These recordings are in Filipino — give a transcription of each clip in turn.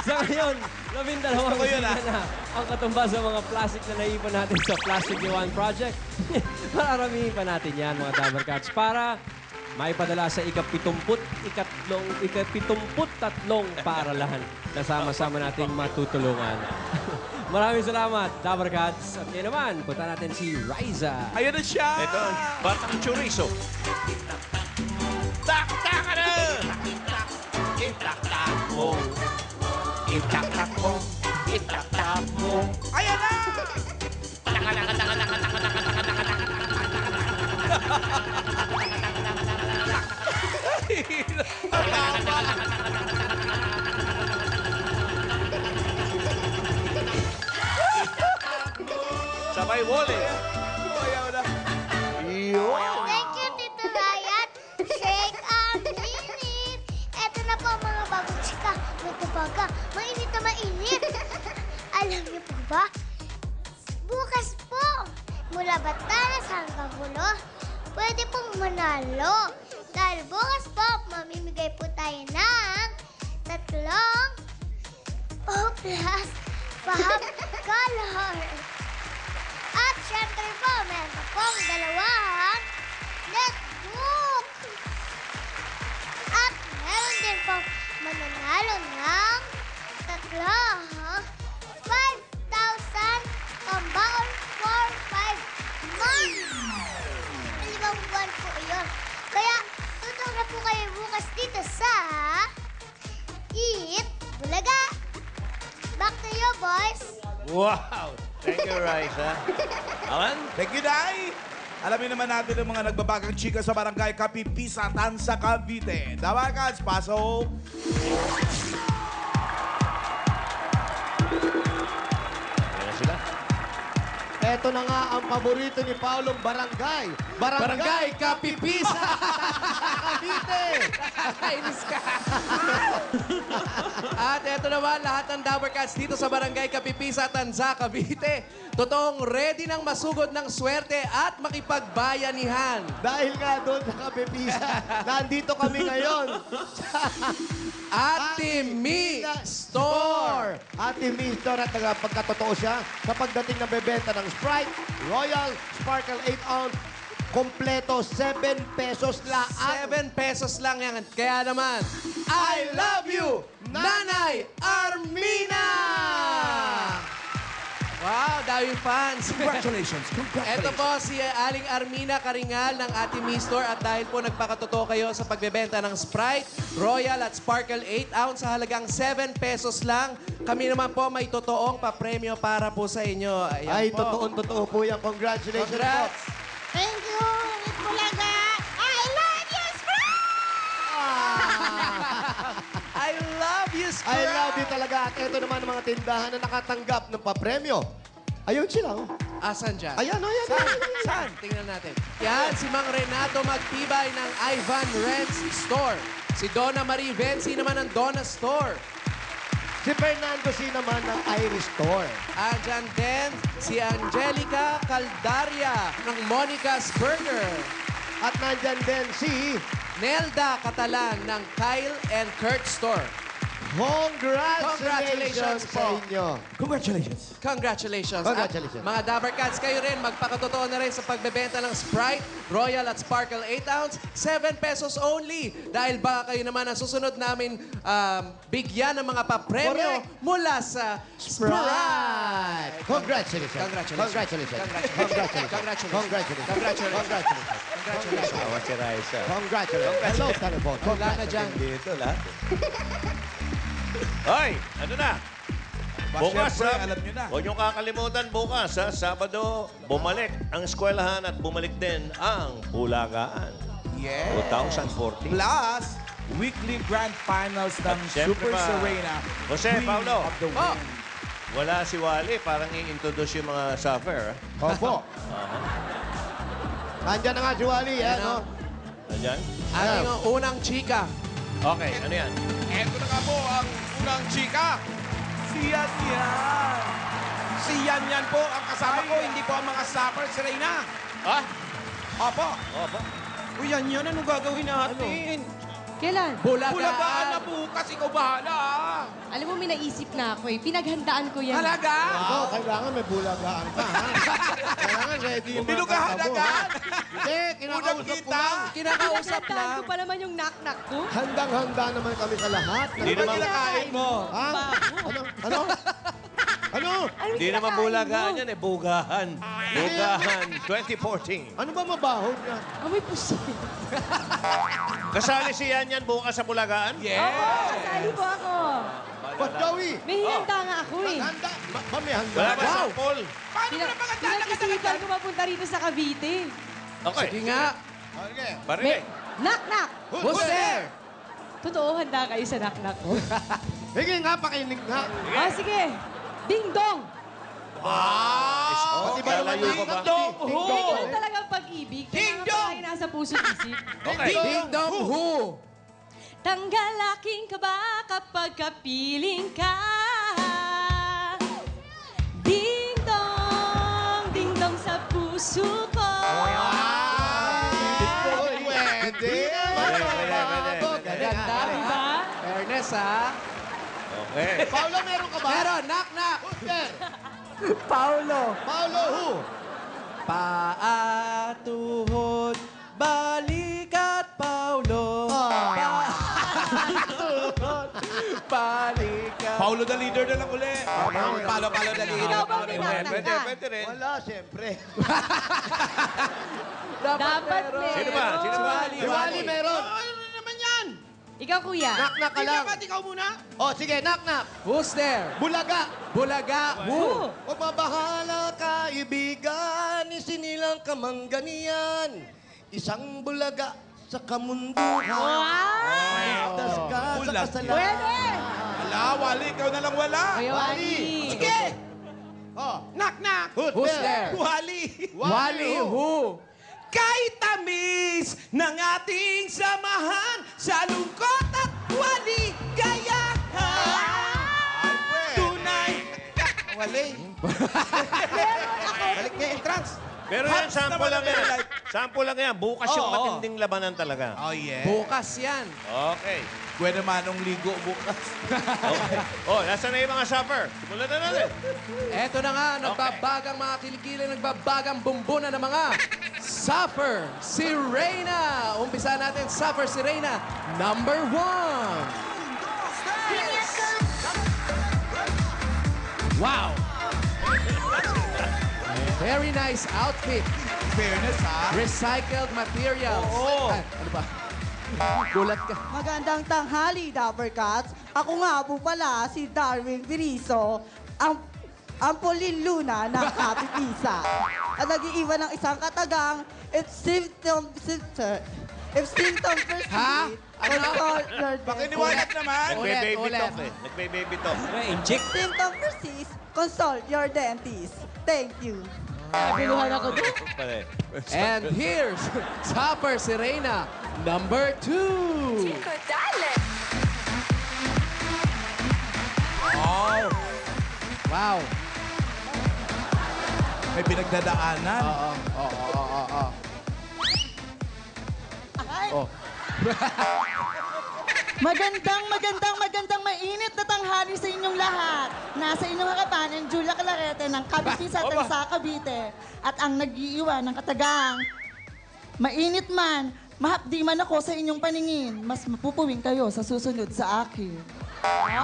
Sa ngayon, 12 na ang katumbas sa mga plastic na naipon natin sa Plastic Iwan Project. Mararamihin pa natin yan, mga Dabber Cats, para maipadala sa ika-73 paaralan na sama-sama nating matutulungan. Maraming salamat, Dabber Cats. At ngayon naman, punta natin si Riza. Ayan na siya! Ito, batang chorizo. Tak-tak ka na! Itak-tak mo. Itak-tak mo. Itak-tak mo. Ayan na! Sabay wole. Ayaw na. Thank you, Tito Ryan. Shake a minute. Eto na po mga bagong chika. Matabaga. Mainit na mainit. Alam niyo po ba? Bukas po, mula Batanes hanggang Hulo, pwede pong manalo. Dahil bukas po, mamimigay po tayo ng 3 O-Plus Pop Color. At syempre po, meron pa pong 2 netbook. At meron din pong mananalo ng 5,000 pambaon for 5 months. 5 buwan po yun. Kaya, tutong na po kayo bukas dito sa Eat Bulaga. Back to you, boys. Wow! Thank you, Raisa. Alan? Thank you, Day! Alamin naman natin ang mga nagbabagang chika sa barangay Kapipisa, Tansa, Cavite. Dabber Cats, pasok! Ayan sila. Eto na nga ang paborito ni Paulong barangay. Barangay Kapipisa! Cavite! Kainis ka. At eto naman, lahat ng Dabber Cats dito sa Barangay Kapipisa, Tanza, Cavite. Totoong ready ng masugod ng swerte at makipagbayanihan. Dahil nga doon sa Kapipisa, nandito kami ngayon. Ate Mi Store. Ate Mi Store at pagkatotoo siya sa pagdating ng bebenta ng Sprite, Royal, Sparkle 8 ounce, kompleto 7 pesos lang. 7 pesos lang yan. Kaya naman, I love you, Nanay Armina! Wow, daming fans. Congratulations! Ito po si Aling Armina Karingal ng Ate Mi Store at dahil po nagpakatotoo kayo sa pagbebenta ng Sprite, Royal at Sparkle 8 ounce sa halagang 7 pesos lang, kami naman po may totoong papremyo para po sa inyo. Ayan Ay, po. totoo po yan. Congratulations Congrats! po. Thank you, Eat Bulaga. I love you, Sprite! I love you, Sprite! I love you talaga. At ito naman ang mga tindahan na nakatanggap ng papremyo. Ayun sila. Oh. Asan dyan? Ayan, oh, yan. Saan? Tingnan natin. Yan, si Mang Renato Magtibay ng Ivan Renz Store. Si Donna Marie Venci naman ng Donna Store. Si Fernando C. naman ng Irish Store. Andyan din si Angelica Caldaria ng Monica's Burger. At nandyan din si Nelda Catalan ng Kyle and Kurt Store. Congratulations sa po. inyo. Congratulations! Congratulations. Congratulations. At mga Dabber Cats, kayo rin, magpakatotoo na rin sa pagbebenta ng Sprite, Royal at Sparkle 8 ounce, 7 pesos only. Dahil baka kayo naman ang susunod namin bigyan ng mga papremyo Correct. mula sa Sprite. Congratulations. Congratulations. Congratulations. Congratulations. Congratulations. Congratulations. Congratulations. Congratulations. Awa si Raisa. Congratulations. Hello, telephone. Wala na dyan. Dito lahat. Hoy, ano na? Bukas, Siyempre, ha? alam nyo na. Huwag niyong kakalimutan bukas, ha? Sabado, bumalik ang eskwelahan at bumalik din ang Bulagaan. Yeah! 2014. Plus, weekly grand finals ng At syempre Super pa, Serena. Jose, Queen Paulo. of the Oh. Wind. Wala si Wally, parang i-introduce yung mga suffer, ha? Opo. Nandyan na nga si Wally. Ano? Nandyan? Ating unang chika. Okay, ano yan? Eto na nga po ang unang chika. Si Yan Yan. Si Yan Yan po ang kasama ko, hindi po ang mga Super Serena. Ha? Opo. Opo. Uy, yan, ano gagawin natin? Kailan? Bulagaan na bukas, ikaw bahala ah. Alam mo, may naisip na ako eh. Pinaghandaan ko yan. Halaga? Wow, kailangan may bulagaan ka, ha? Kailangan ready yung mga Binugahan kanta mo, agad. ha? Hindi, kinakausap ko kita. lang. Kinakausap Pinaghandaan lang. ko pa naman yung knock-knock ko. Handang-handa naman kami sa lahat. Hindi naman, Kinakain mo. Ha? Ano? Ano? Ano? hindi naman bulagaan yan eh. Bugahan. Bugahan 2014. Ano ba mabaho niya? Amoy pusit. Kasali si Yan bukas sa bulagaan? Yes. Sali po ako. Ba't Joey? May hihanda nga ako eh. Handa? Ba may handa? Wala ba sample? Paano mo na mga Pinag-isipan ko mapunta rito sa Cavite. Okay. Sige nga. Okay. Parinig. Knock-knock. Who's there? Totoo, handa kayo sa knock-knock ko. Sige nga, pakinig nga. Oh, sige. Ding-dong. Pati ba naman Lalayo pa ba? Ding-dong talagang pag-ibig. Ding-dong! Kailangan nasa puso't isip. Okay. Ding dong who? Tanggal aking kaba kapag kapiling ka. Ding-dong sa puso ko. Pwede. Ganda, Diba? Fairness, ha? Okay. Paolo, meron ka ba? Meron, knock knock. Who's there? Paulo. Paolo, who? Paatuhod, balikat, Paulo. Paatuhod, balikat. Paulo the leader na lang uli. Palo the leader. Ikaw bang Pwede, minaknak pwede, ka? pwede rin. Wala, siyempre. Dapat meron. Sino ba? Sino ba? Si Wally meron. Ano naman yan? Ikaw, kuya. Knock-knock ka lang. Dapat ikaw muna. Oh, sige, knock-knock. Who's there? Bulaga. Bulaga, who? O mabahala kaibigan, isinilang kamangganian. Isang bulaga sa kamunduhan. Wow! Das ka sa Bulag. kasalanan. Pwede! Wala, Wally. Ikaw na lang wala. Kuya Wally. Sige. Oh, Knock, knock. Who's there? Wally. Wally, who? Kahit tamis ng ating samahan sa lungkot at waligayahan. Tunay. Wali. Balik niya entrance. Pero yan, Hops sample naman lang ang yan. like. Sample lang yan. Bukas yung Oo. matinding labanan talaga. Oh, yeah. Bukas yan. Okay. Pwede manong ligo bukas. Okay. Oh, nasa na yung mga supper? Simulan na natin. Eto na nga, nagbabagang mga kilikili, nagbabagang bumbunan ng mga Suffer si Reyna. Umpisa natin, Suffer si Reyna, number 1. Wow! Very nice outfit. Fairness, ha? Recycled materials. Oo. Ay, ano ba? Gulat ka. Magandang tanghali, Dapper Cats. Ako nga po pala si Darwin Virizo, ang Pauline Luna ng Kapipisa. At nag-iiwan ng isang katagang, if symptom persist, Ha? Ano? consult your Pakiniwalat naman. Nagbe-baby ulit. talk eh. Nagbe-baby talk. Inject. symptom persist, consult your dentist. Thank you. Naguluhan ako doon. Pare. And here's Suffer si Reyna, number 2. Oh, Wow. may pinagdadaanan. Magandang mainit na tanghali sa inyong lahat. Nasa inyong harapan ang Julia Clarete ng Kapipisa sa Cavite. At ang nag-iiwan ng katagang, mainit man, mahapdi man ako sa inyong paningin. Mas mapupuwing kayo sa susunod sa akin. Yan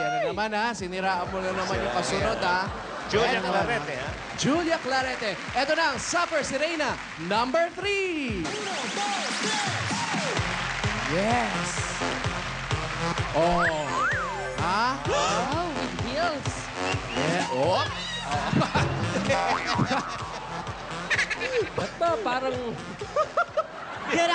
na naman ha. Siniraan mo na naman yung kasunod ha. Julia Eto. Clarete, ha? Julia Clarete. Ito na ang Suffer si Reyna, number 3. Yes. Oh. Ha? Wow, with heels. Yeah. Oh. Ba't ba parang... Good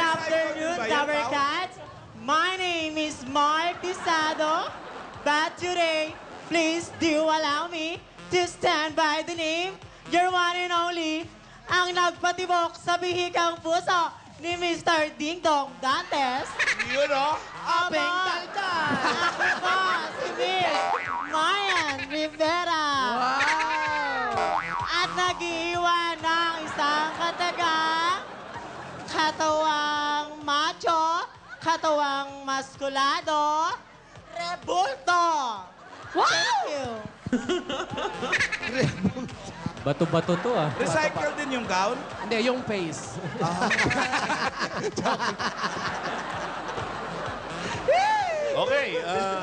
afternoon, Tower Cats. My name is Mark Tisado. But today, please do allow me to stand by the name, your one and only, ang nagpatibok sa bihikang puso ni Mr. Ding Dong Dantes. Yun, oh. Apeng Taltal. Ako po, si Miss Mayan Rivera. Wow. At nag-iwan ng isang katagang katawang katawang maskulado, Rebulto. Wow! Thank you. Bato-bato to ah. Recycle din yung gown. Hindi, yung face. Okay,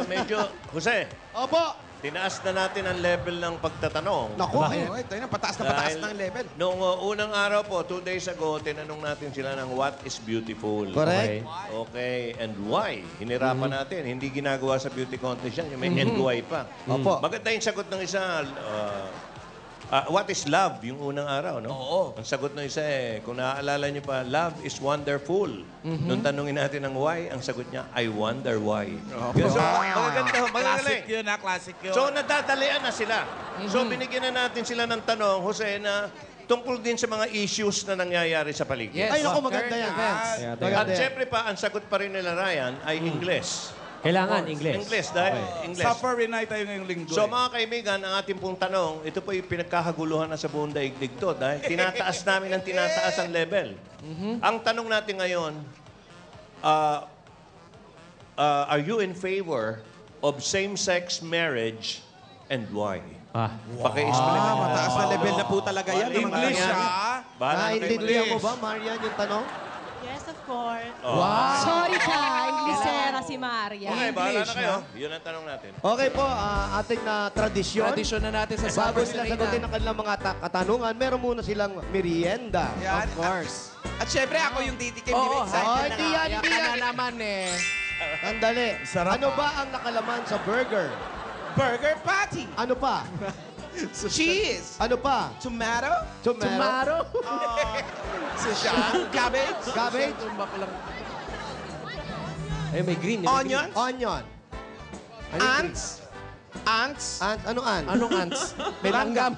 medyo... Jose, Opo. tinaas na natin ang level ng pagtatanong. Naku, Ay, tayo na, pataas ng level. Noong unang araw po, 2 days ago, tinanong natin sila ng what is beautiful. Correct. Okay, and why? Hinirapan natin. Hindi ginagawa sa beauty contest yan. Yung may and why pa. Opo. Maganda yung sagot ng isa. What is love? Yung unang araw, no? Oo. Ang sagot ng isa kung naaalala niyo pa, love is wonderful. Nung tanungin natin ng why, ang sagot niya, I wonder why. So, magaganda, magagaling. Classic yun, classic yun. So, nadadalian na sila. So, binigyan na natin sila ng tanong, Jose, na tungkol din sa mga issues na nangyayari sa paligid. Yes. Ay, naku, maganda yan, Vince. Kaya, teka. At Maganda yan. syempre pa, ang sagot pa rin nila Ryan ay Ingles. Kailangan English. Ingles, dahil Ingles. Suffer rin na tayo ngayong linggo. So mga kaibigan, ang ating pong tanong, ito po yung pinagkakaguluhan na sa buong daigdig to dahil tinataas namin ang tinataas ang level. Ang tanong natin ngayon, are you in favor of same-sex marriage and why? Ah. Paki-explain natin. mataas na level na po talaga yan. English, ah. Bahala na kayo Naintindihan mo English. ba, Marian, yung tanong? Yes, of course. Sorry ka, Inglisera si Maria. Okay, bahala na English, kayo. Yun ang tanong natin. Okay po, ating na tradisyon. Tradisyon na natin sa Bago Summer nila Serena. sagutin ang kanilang mga katanungan, meron muna silang merienda. Yan. Of course. At syempre, ako yung titikim. Oo, Excited Oh, na hindi nga. yan, Kaya hindi ka na yan. naman eh. Andali. Sarap, Ano ah. ba ang nakalaman sa burger? Burger patty. Ano pa? Cheese. Ano pa? Tomato. Tomato? Cabbage. Cabbage? Tumbak lang. Eh, may green. May Onion. Onion. Ants. Ants. Ano ant? Anong ants? May langgam.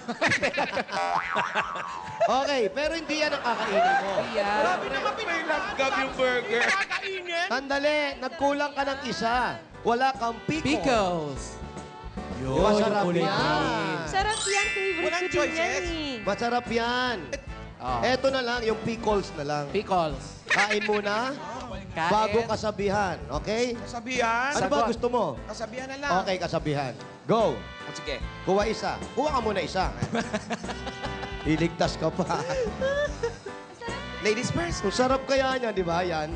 Okay, pero hindi yan ang kakainin mo. Yan. Grabe naman pinagagab yung burger. Sandali, nagkulang ka ng isa. Wala kang pickle. Pickles. Masarap kulay yan. Sarap yan, favorite Walang ko din yan choices. eh. Masarap yan. Oh. Eto na lang, yung pickles na lang. Pickles. Kain muna, Kain. bago kasabihan. Okay? Kasabihan. Ano ba Sagot. gusto mo? Kasabihan na lang. Okay, kasabihan. Go. O, sige. Kuha isa. Kuha ka muna isa. Iligtas ka pa. Ladies first. Ang sarap kaya niya, di ba? Yan.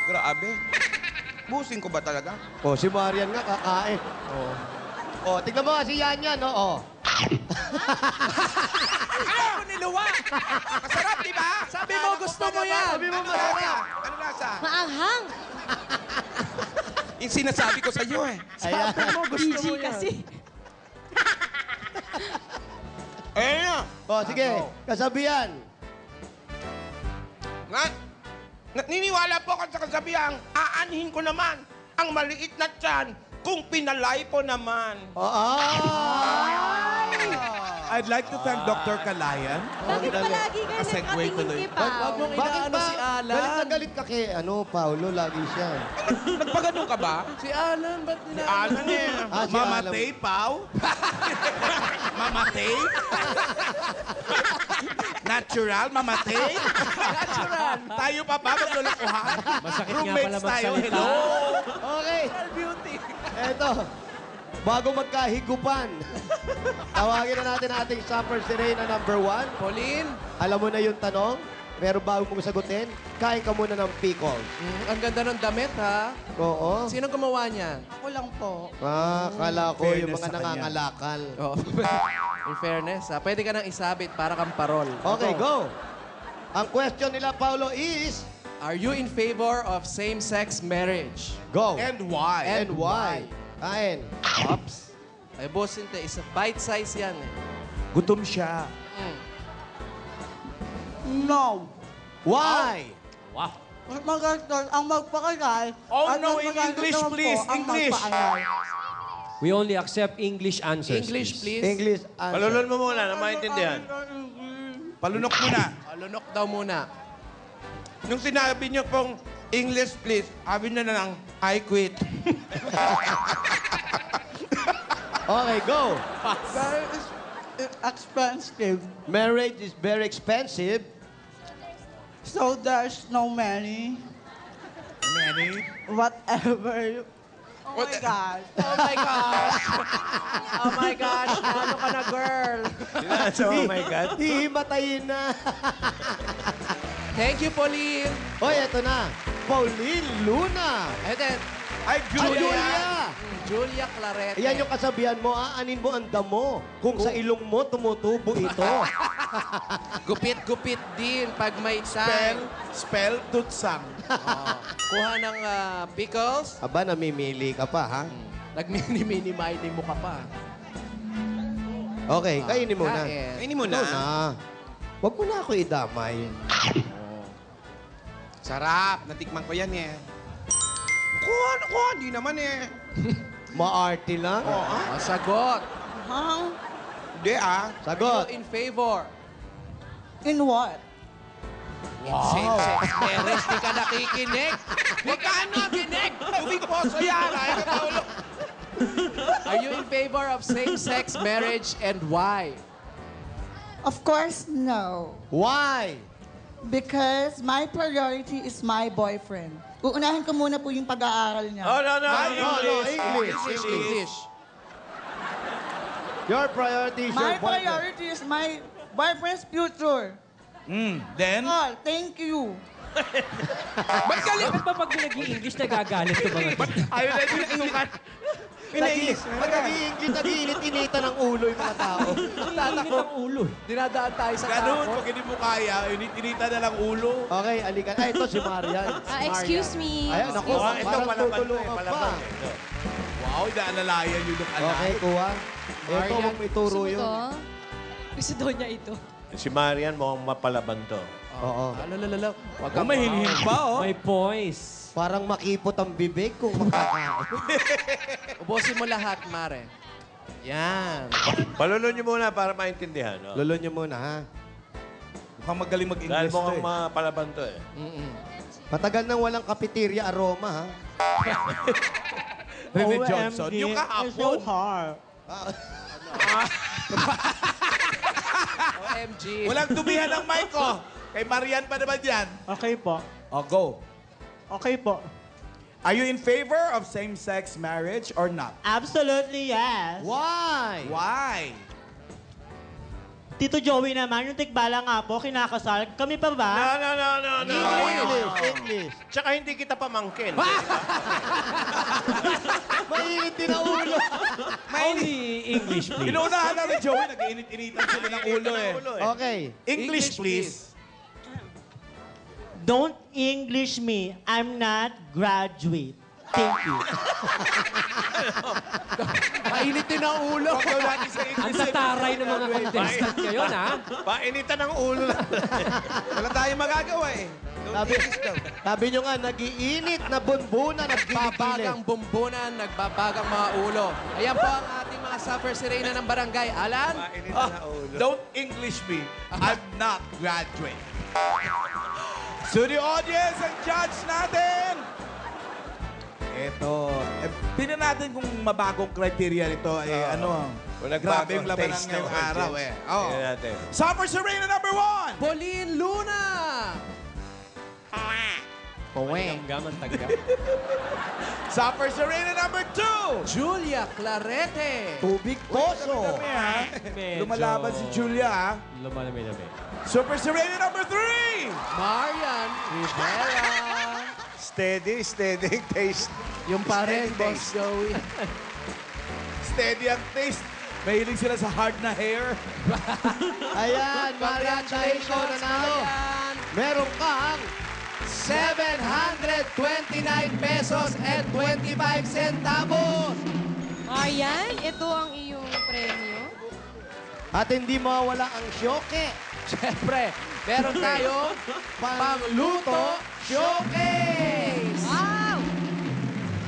Grabe. Busing ko ba talaga? O, si Marian nga kakain. O, tignan mo si Yan yan, no? O. Ayaw ko niluwa! Masarap, di ba? Sabi mo, gusto mo yan. Sabi mo masarap. Ano lasa? Maanghang. Yung sinasabi ko sa iyo eh. Ayan. PG kasi. Ayun na. O, sige. Kasabihan. Niniwala po ako sa kasabihang aanhin ko naman ang maliit na tiyan kung pinalay po naman. I'd like to thank Dr. Kalayan. Bakit palagi ka Segue nakatingin tuloy. kay Pao? Wag mong inaano si Alan. Galit na galit ka kay, Paulo, lagi siya. Nagpaganon ka ba? Si Alan, ba't nila? Alan eh. Ah, si Mamatay, Pau? Mamatay? Natural, mamatay? Natural. Tayo pa ba maglulukuhan? Masakit nga Roommates pala tayo, magsalita. hello? Okay. Eto. Bago magkahigupan, tawagin na natin ating Summer Serena number 1. Pauline, Alam mo na yung tanong, pero bago mong sagutin, kain ka muna ng pickles. ang ganda ng damit, ha? Oo. Sino gumawa niyan? Ako lang po. Kala ko yung Fairness mga sa kanya. nangangalakal. Oh. In fairness, ha? Pwede ka nang isabit para kang parol. Okay, go. Ang question nila, Paulo, is... Are you in favor of same-sex marriage? Go. And why? And why? Kain. Ops. Ay, boss, hindi. Isa bite size yan, eh. Gutom siya. No. Why? Wow. Mas maganda ang magpakagay. Oh, at no, mas in maganda English, naman po please, ang English. magpaalay. We only accept English answers. English, please. English answer. Palulun mo muna na maintindihan. Palunok muna. Alunok daw muna. Nung sinabi niyo pong English, please, sabi na lang, I quit. Okay, go. Very expensive. Marriage is very expensive. So there's no many. Many? Whatever. Oh my gosh. Oh my gosh. Oh my gosh. Ano ka na, girl? Oh my God. Hihimatayin na. Thank you, Pauline. Hoy, eto na. Pauline Luna. And then, Ay, Julia. Julia Clarete. Yan yung kasabihan mo, aanin mo ang damo. Kung sa ilong mo tumutubo ito. Gupit-gupit din pag may Spell, tutsang. Kuha ng pickles. Aba, namimili ka pa, ha? Nag-mini-mini-mining mo ka pa. Okay, kainin mo na. Kain. Kainin mo Ito na. Huwag mo na ako idamay. Sarap. Natikman ko yan eh. Ako, hindi naman eh. Maarte lang. Sagot. Huh? Hindi ah. Sagot. In favor. In what? Same-sex marriage. Di ka nakikinig. Di ka nakikinig. Tubig poso yan. Ay, kataulo. Are you in favor of same-sex marriage and why? Of course, no. Why? Because my priority is my boyfriend. Uunahin ko muna po yung pag-aaral niya. Oh, no. English. Your priority is your My boyfriend. priority is my boyfriend's future. Then? Oh, thank you. Bakit ba pag nag-i-English nagagalit to mga to? Ayaw na din inukat. Pag nag-i-English, nag-iinit-initan ng ulo yung mga tao. Init ang ulo. Dinadaan tayo sa Ganun, takot. pag hindi mo kaya, init-inita na lang ulo. Okay, alikan. Ay, ito si Marian. Excuse me. Ayan, ako. Oh, ito, Parang palaban to eh. tutulungan pa. Palaban. Ito. Wow, naalalayan yun yung anak. Okay, kuha. Ito, huwag may turo Gusto mo yun. to? Gusto daw niya ito. Si Marian mukhang mapalaban to. Oo. Alalala. Wag Oh, may hinihing pa, oh. May poise. Parang makipot ang bibig kung makakain. Ubusin mo lahat, Mare. Yan. Palulo niyo muna para maintindihan. No? Lolo niyo muna, ha? Mukhang magaling Dahil mag-English to mukhang eh. mapalaban to eh. Matagal nang walang cafeteria aroma, ha? Rene Johnson. Yung It's so kahapon. hard. OMG. Walang tumihan ng mic ko. Kay Marian pa naman yan. Okay po. Oh, go. Okay po. Are you in favor of same-sex marriage or not? Absolutely yes. Why? Why? Tito Joey naman, yung tikbala nga po, kinakasal. Kami pa ba? No. English. Tsaka hindi kita pamangkin. Mainit din ang ulo. Only English, please. Inuunahan na rin, Joey. Nag-iinit-initan sila ng ulo eh. Okay. English, please. Don't English me. I'm not graduate. Thank you. Mainit din ang ulo. Huwag daw natin sa Ang English. tataray ng mga contestant ngayon, ha? Painitan ng ulo lang. Wala tayong magagawa eh. Sabi nyo nga, nagiinit na bunbuna, nagkilikili. Nagbabagang bumbunan, nagbabagang mga ulo. Ayan po ang ating mga suffer sirena ng barangay. Alan? Painitan ng ulo. Don't English me. I'm not graduate. Studio audience, ang judge natin! Ito. Tingnan natin kung mabagong criteria nito. Ano? Kung Grabe nagbago yung ang labanan taste ngayong ng araw audience. eh. Oh. Tingnan natin. Summer Serena number 1! Pauline Luna! Paweng. Gaman taga. Summer Serena number 2! Julia Clarete. Tubig poso. Medyo Lumalaban si Julia ha. Lumalamig-lamig. Super Serena number 3! Marian Rivera. Steady taste. Yung pa rin, Steady Boss Joey. Steady ang taste. Mahilig sila sa hard na hair. Ayan, Marian Taiko na nalo. Marian. Meron kang 729 pesos and 25 centavos. Ayan, ito ang iyong premyo. at hindi mawala ang syoke. Siyempre, meron tayong pangluto showcase! Wow!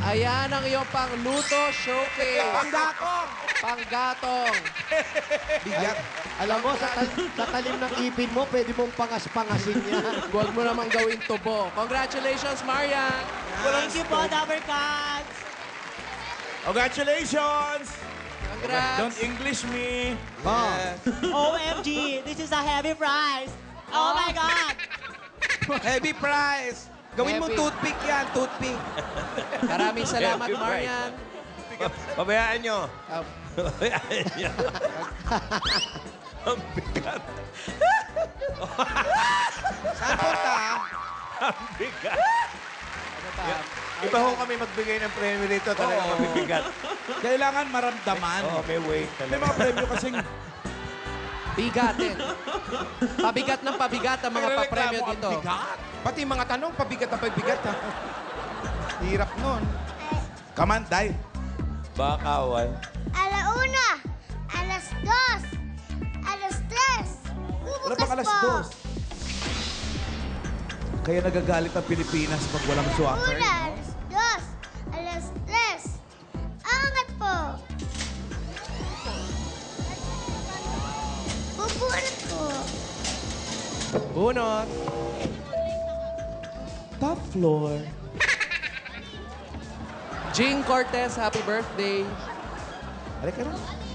Ayan ang iyong pangluto showcase. Panggatong! Panggatong. Bigat. Alam mo, sa talim ng ipin mo, pwede mong pangas-pangasin yan. Huwag mo namang gawin tubo. Congratulations, Marian! Thank you po, Dabber Cats! Congratulations! Congrats! Don't English me. Oh. OMG, this is a heavy prize! Oh my God! Heavy prize. Gawin mo Heavy. toothpick yan, toothpick. Maraming salamat, Heavy price. Marian. Pabayaan nyo. Pabayaan nyo. Ang bigat. Saan punta? Ang bigat. Iba ho kami magbigay ng premyo dito. Talaga mabibigat. Kailangan maramdaman. Oo, may weight May talaga. mga premyo kasing Bigatin. Pabigat ng pabigat ang mga papremyo nagrereklamo, dito. ang bigat. Pati yung mga tanong, pabigat na pabigat. Ha? Hirap nun. Kamanday. Bakawan. Alauna, alas 2, alas 3. Wala Bubukas bang alas po. 2? Kaya nagagalit ang Pilipinas pag walang swapper. Una, alas 2, alas 3. Angat po. Bubunot po. Bunot. Top floor. Jing Cortez, happy birthday. Halika na.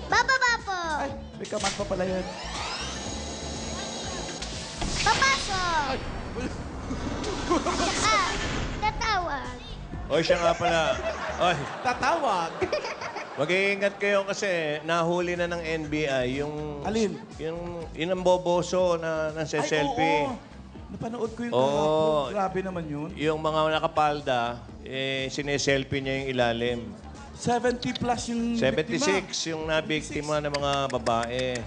Bababa po. Ay, may kaman pa pala yan. Papasok. Tsaka, tatawag. Oy, siya nga pala. Oy, Tatawag. mag-iingat kayo kasi nahuli na ng NBI yung... Alin? Yung ang boboso na selfie. oo. Napanood ko yung Oo. kahapon. Grabe naman yun. Yung mga nakapalda, sineselfie niya yung ilalim. 70 plus yung biktima. 76 yung nabiktima ng mga babae.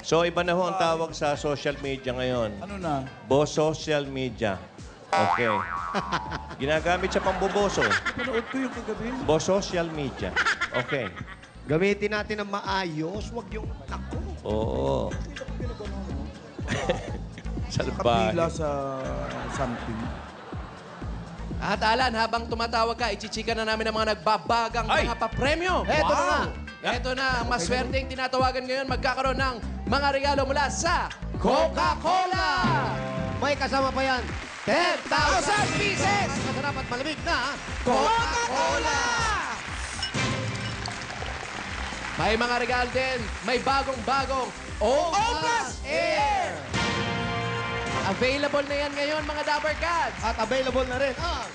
So, iba na ho ang tawag sa social media ngayon. Ano na? Boss social media. Okay. Ginagamit sa pamboboso. Napanood ko yung kagabi. Boss social media. Okay. Gamitin natin ng maayos, wag yung naku. Oo. Salbahe. Kapila sa something. At Alan, habang tumatawag ka, ichichika na namin ang mga nagbabagang Ay! mga papremyo. Eto na nga. Ito na, ang maswerteng tinatawagan ngayon, magkakaroon ng mga regalo mula sa Coca-Cola! May kasama pa yan. 10,000 pieces! Ang masarap at malamig na Coca-Cola! May mga regalo din. May bagong-bagong O Plus Air! Available na yan ngayon, mga Dabber Cats. at available na rin ang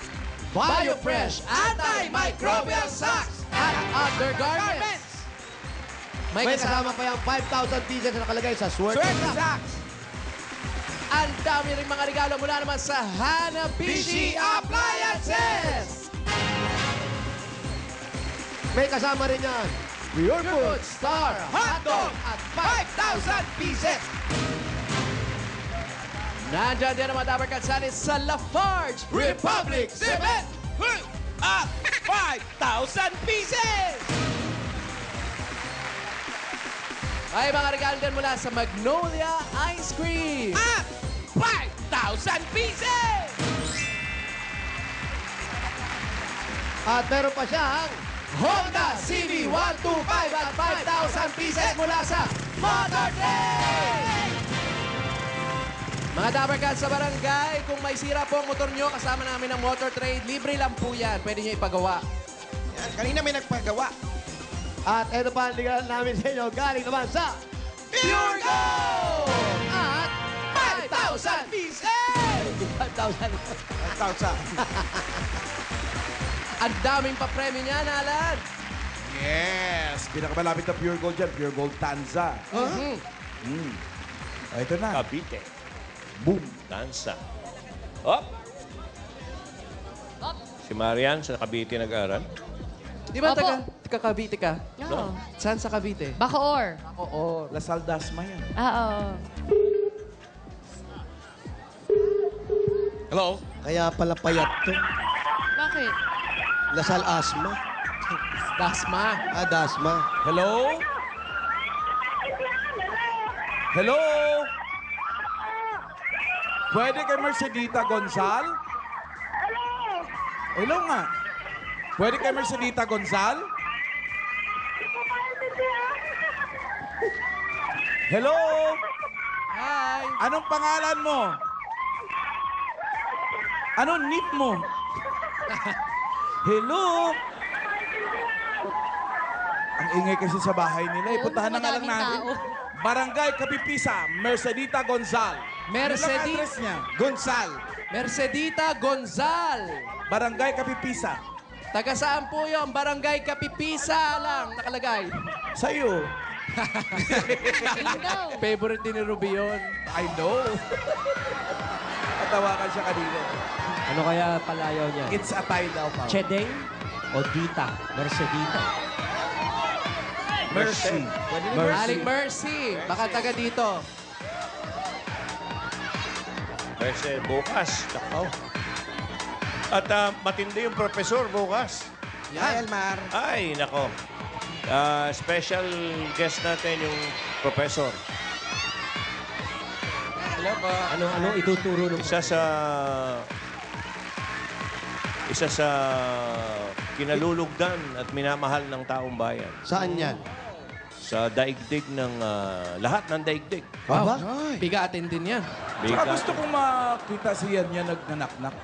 BioFresh Antimicrobial Socks at Undergarments. May kasama pa yung 5,000 pieces na nakalagay sa Swerte Socks. Ang dami rin mga regalo mula naman sa Hanabishi Appliances. May kasama rin yan. Pure Food Star Hotdog at 5,000 pieces. Nandyan din ang mga Dabber Cats natin sa Lafarge Republic Cement At 5,000 pieces! May mga regalo din mula sa Magnolia Ice Cream. At 5,000 pieces! At meron pa siyang Honda CB125 at 5,000 pieces mula sa Motor Trade! Mga Dabber Cats sa barangay, kung may sira po ang motor nyo, kasama namin ang Motor Trade. Libre lang po yan. Pwede nyo ipagawa. Yan, kanina may nagpagawa. at ito pa ang ligalan namin sa inyo galing naman sa Pure Gold! At 5,000 pieces! 5,000. 5,000. Ang daming pa-premyo niyan, Alan. Yes! Pinakamalapit na Pure Gold dyan, Pure Gold Tanza. Ito na. Cavite. Boom. Dansa. Up! Si Marian sa Cavite nag-aral. Di ba Opo. taga Cavite ka? Oo. Saan sa Cavite? Bacoor. Oo. Lasal Dasma yan. Oo. Hello? Kaya pala payat to. Bakit? Lasal asma. Dasma. Ah, dasma. Hello? Hello? Pwede kay Mercedita Gonzal? Hello nga. Pwede kay Mercedita Gonzal? Hello? Hi. Anong pangalan mo? Anong nip mo? Hello? Ang ingay kasi sa bahay nila. Puntahan na nga lang madaming natin. tao. Barangay Kapipisa, Mercedita Gonzal. Mercedita. niya? Gonzal. Mercedita Gonzal. Barangay Kapipisa. Taga saan po yun? Barangay Kapipisa lang nakalagay. Sa'yo. Favorite din ni Ruby yun. I know. Natawakan siya kanina. Ano kaya palayaw niya? It's a tie daw pa. Chedeng o Dita? Mercedita. Mercy. Aling Mercy. Baka taga dito. Kasi bukas. Takaw. At matindi yung profesor bukas. Yan, Elmar. Ay, nako. Special guest natin yung professor. Ano ituturo ng... Isa sa kinalulugdan at minamahal ng taong bayan. Saan yan? Sa daigdig ng... lahat ng daigdig. Aba? Bigatin din yan. Saka Bigat. gusto kong makita si Yan yan nagnanaknak.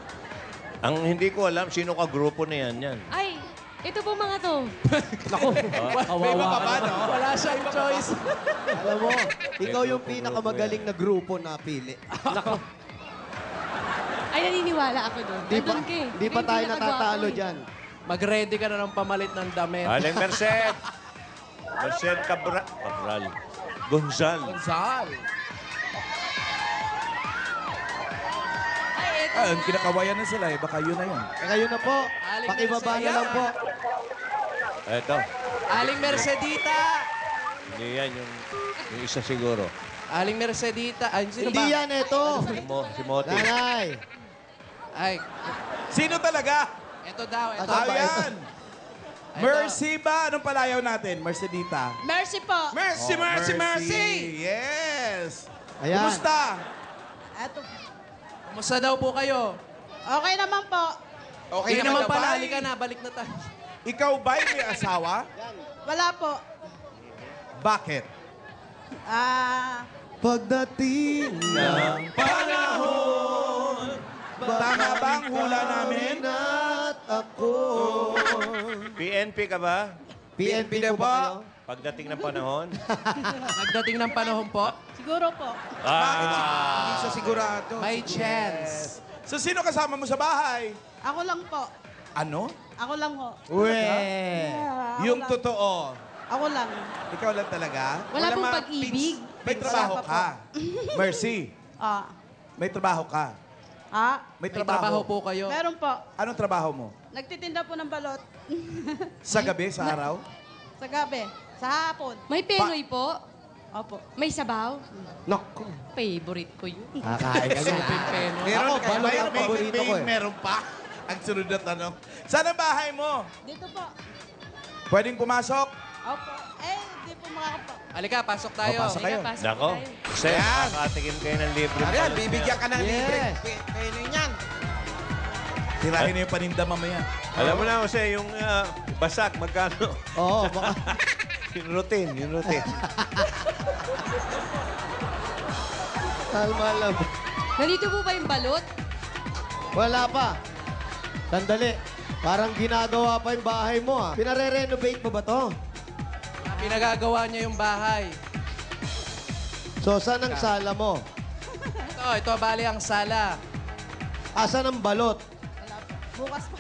Ang hindi ko alam, sino ka grupo na yan. Ay, ito po mga to. Naku, kawawa ka na. Wala siyang choice. Alam mo, ikaw yung pinakamagaling na grupo na pili. Naku, Ay, naniniwala ako doon. Di pa, Nandun ka eh. di pa Ikaw tayo yung pinakagwapo natatalo eh. dyan. Mag-ready ka na ng pamalit ng damit. Aling Merced. Merced Cabral. Gonzal. Gonzal. Ay, ito. Ah, kinakawayan na sila eh. Baka yun na yun. Kayo na po. Aling Pakibaba na Merced. lang po. Eto. Aling Mercedita. Hindi yan yung isa siguro. Aling Mercedita. Ay, sino Hindi ba? yan, ito. Si Moti. Nanay. Ay, Sino talaga? ito daw. Ito. Aba, Ayan. Mercy ba? Anong palayaw natin? Mercedita. Mercy po. Mercy, mercy, mercy! Yes! Ayan. Kumusta? Eto. Kumusta daw po kayo? Okay naman po. Okay Hindi naman ka pala. ba? Halika na. Balik na tayo. Ikaw ba'y may asawa? Wala po. Bakit? Pagdating ng Panahon! Tama ba ang hula namin? at ako. PNP ka ba? PNP po ba kayo? Pagdating ng panahon? Nagdating ng panahon po. Siguro po. Hindi siya sigurado. May chance. So, sino kasama mo sa bahay? Ako lang po. Ano? Ako lang ho. Uwe. Yung totoo. Ako lang. Ikaw lang talaga? Wala pong mga pag-ibig. May trabaho Wala pa ka. Mercy, Ah. may trabaho ka. May May trabaho po kayo. Meron po. Anong trabaho mo? Nagtitinda po ng balot. Sa gabi, sa araw? Sa gabi. Sa hapon. May penoy po. Opo. May sabaw. Naku. Favorite ko yun. Kakain ka na. Peno. Ako, balot ang paborito ko eh. Meron pa? Ang sunod na tanong. Saan ang bahay mo? Dito po. Pwedeng pumasok? Opo. Di po makakapa. Halika, pasok tayo. Papasok kayo. Pasok Nako. tayo. Kasi nakatikim kayo ng libre. Ariel, bibigyan ka ng Yes. libre. Pwede niyan. Tirahin na yung paninda mamaya. Alam mo na, Jose, yung basak, magkano? Oo, baka. yung routine. Kalma lang. Nandito po ba yung balot? Wala pa. Sandali. Parang ginagawa pa yung bahay mo ah. Pinare-renovate mo ba to? Pinagagawa niya yung bahay. So, saan ang sala mo? Ito bali ang sala. Asan ang balot? Bukas pa.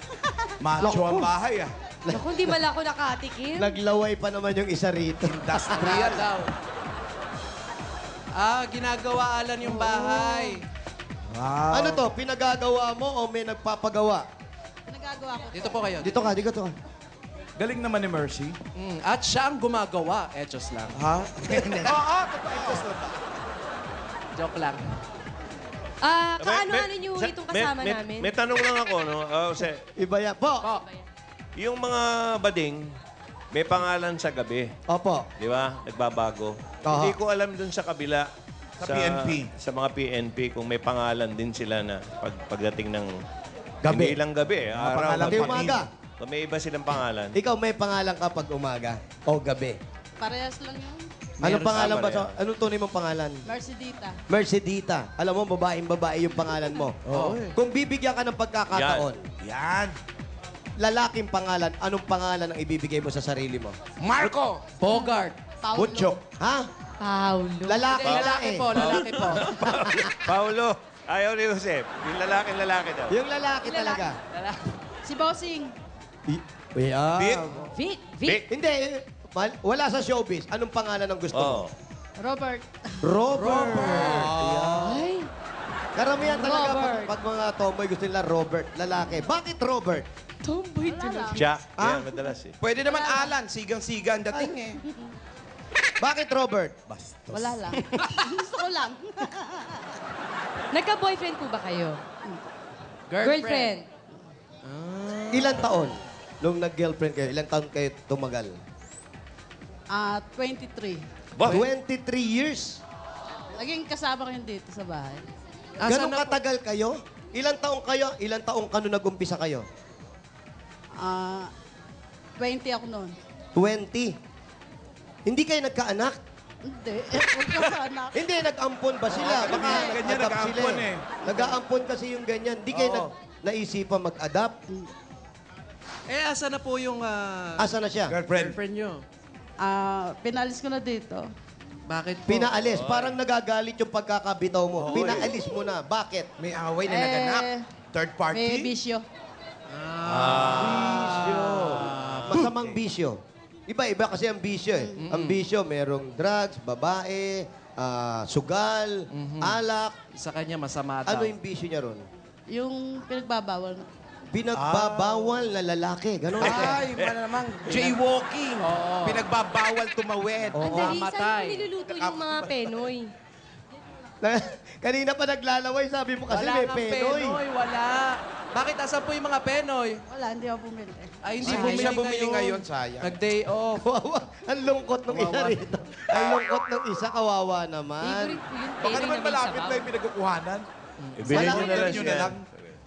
Macho ang bahay ah. Naku, hindi mala ako nakatikim. Naglaway pa naman yung isa rito. Industrial daw. Ginagawa Alan yung bahay. Wow. Ano to? Pinagagawa mo o may nagpapagawa? Nagagawa ko. Dito po kayo. Dito ka, dito ka. Galing naman ni Mercy. At siya ang gumagawa. Etos lang. Ha? Oo, totoo. Joke lang. Kaano-ano niyo itong kasama namin? May tanong lang ako, no? Jose, Iba yan. Po. yung mga bading, may pangalan sa gabi. Opo. Di ba? Nagbabago. Aha. Hindi ko alam dun sa kabila. Sa PNP. Sa mga PNP, kung may pangalan din sila na pagdating ng... Gabi. Hindi lang gabi. Araw. pangalan Hindi pag- umaga. Kung may iba silang pangalan. Ikaw may pangalan ka pag umaga o gabi. Parehas lang yun. Anong Meron pangalan ba? tama So, anong tunay mong pangalan? Mercedita. Mercedita. Alam mo, babaeng-babae yung pangalan mo. Oo. Kung bibigyan ka ng pagkakataon, Yan. lalaking pangalan, anong pangalan ang ibibigay mo sa sarili mo? Marco. Bogart. Paulo. Butchok. Ha? Paulo. Lalaki, Lalaki po, lalaki po. Paulo, ayaw ni Josep. Yung lalaki daw. Yung lalaki talaga. Si Bossing. Bit? Vic. Vic. Hindi, wala sa showbiz. Anong pangalan ng gusto mo? Oo. Robert. Robert. Ay. Karamihan talaga Robert. pag mga tomboy gusto nila Robert, lalaki. Bakit Robert? Tomboy talaga. Jack. Yan, madalas eh. Pwede naman Alan. Sigang-siga ang dating eh. Bakit Robert? Wala lang. Gusto ko lang. Nagka-boyfriend po ba kayo? Girlfriend. Ilan taon? Nung nag-girlfriend kayo, ilang taon kayo tumagal? 23. Bakit? 23 years? Naging kasama ko yun dito sa bahay. Ganong katagal kayo? Ilang taong kayo? Ilang taong kano nag-umpisa kayo? 20 ako noon. 20. Hindi kayo nagkaanak? Hindi. Huwag ka sa anak. Hindi, nag-ampon ba sila? Baka ganyan, nag-adapt sila nag-aampon eh. Nag-aampon kasi yung ganyan. Hindi kayo naisipan mag-adapt? Asa na po yung Asa na siya? girlfriend nyo? Pinalis ko na dito. Bakit po? Pinaalis. Parang nagagalit yung pagkakabitaw mo. Pinaalis mo na. Bakit? May away na naganap. Third party? May bisyo. Bisyo. Masamang bisyo. Iba-iba kasi ang bisyo eh. Ang bisyo, merong drugs, babae, sugal, alak. Sa kanya masama daw. Ano yung bisyo niya ron? Yung pinagbabawal. Pinagbabawal na lalaki. Ganon. Ay, malamang. Jaywalking. Pinagbabawal tumawid. Andali, Mamatay. saan niluluto yung mga Penoy? Kanina pa naglalaway, sabi mo kasi Wala may kang penoy. wala. Bakit asan po yung mga Penoy? Wala, hindi ako bumili. Ay, hindi Hindi siya bumili ngayon. ngayon, sayang. Nag-day off. Kawawa. Ang lungkot ng isa rito. Ang lungkot ng isa, kawawa naman. Favorite ko yung Baka Penoy naman na may malapit sabaw. na yung pinagkukuhanan. Ibili nyo na lang Nyo siya.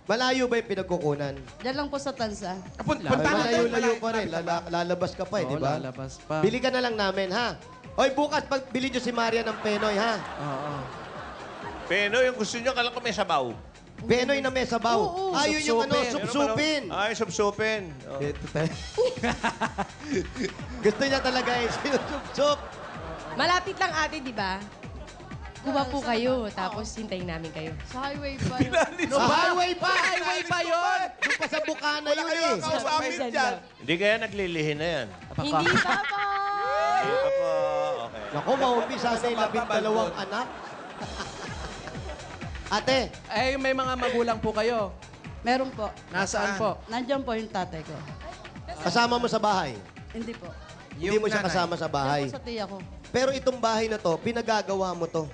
Malayo ba yung pinagkukunan? Diyan lang po sa Tansa. Punta natin. Malayo-layo pa rin. Lalabas ka pa eh, Oo, di ba? lalabas pa. Bili ka na lang namin, ha? Oy, bukas pag bili nyo si Maria ng Penoy, ha? Oo. Pero yung gusto nyo, kala ko may sabaw. Penoy na may sabaw. Ayun yung ano, supsupin. supsupin. Ay, supsupin. Oh. Ito tayo. Gusto niya talaga eh, sinusupsup. Malapit lang ate, di ba? Kuha po kayo, tapos hintayin namin kayo. Sa highway pa yun. Sa highway pa! Highway pa yun! Doon pa sa Bukana yun Kayo eh. ang kausapin dyan. Hindi kaya naglilihin na yan. Hindi pa po! Hindi pa po. Okay. Naku, maumpisa sa 12 anak. Ate, Eh, may mga magulang po kayo. Meron po. Nasaan po? Nandiyan po yung tatay ko. kasama mo sa bahay. Hindi po. Hindi mo siya kasama sa bahay. Ako sa tiya ko. Pero itong bahay na to, pinagagawa mo to.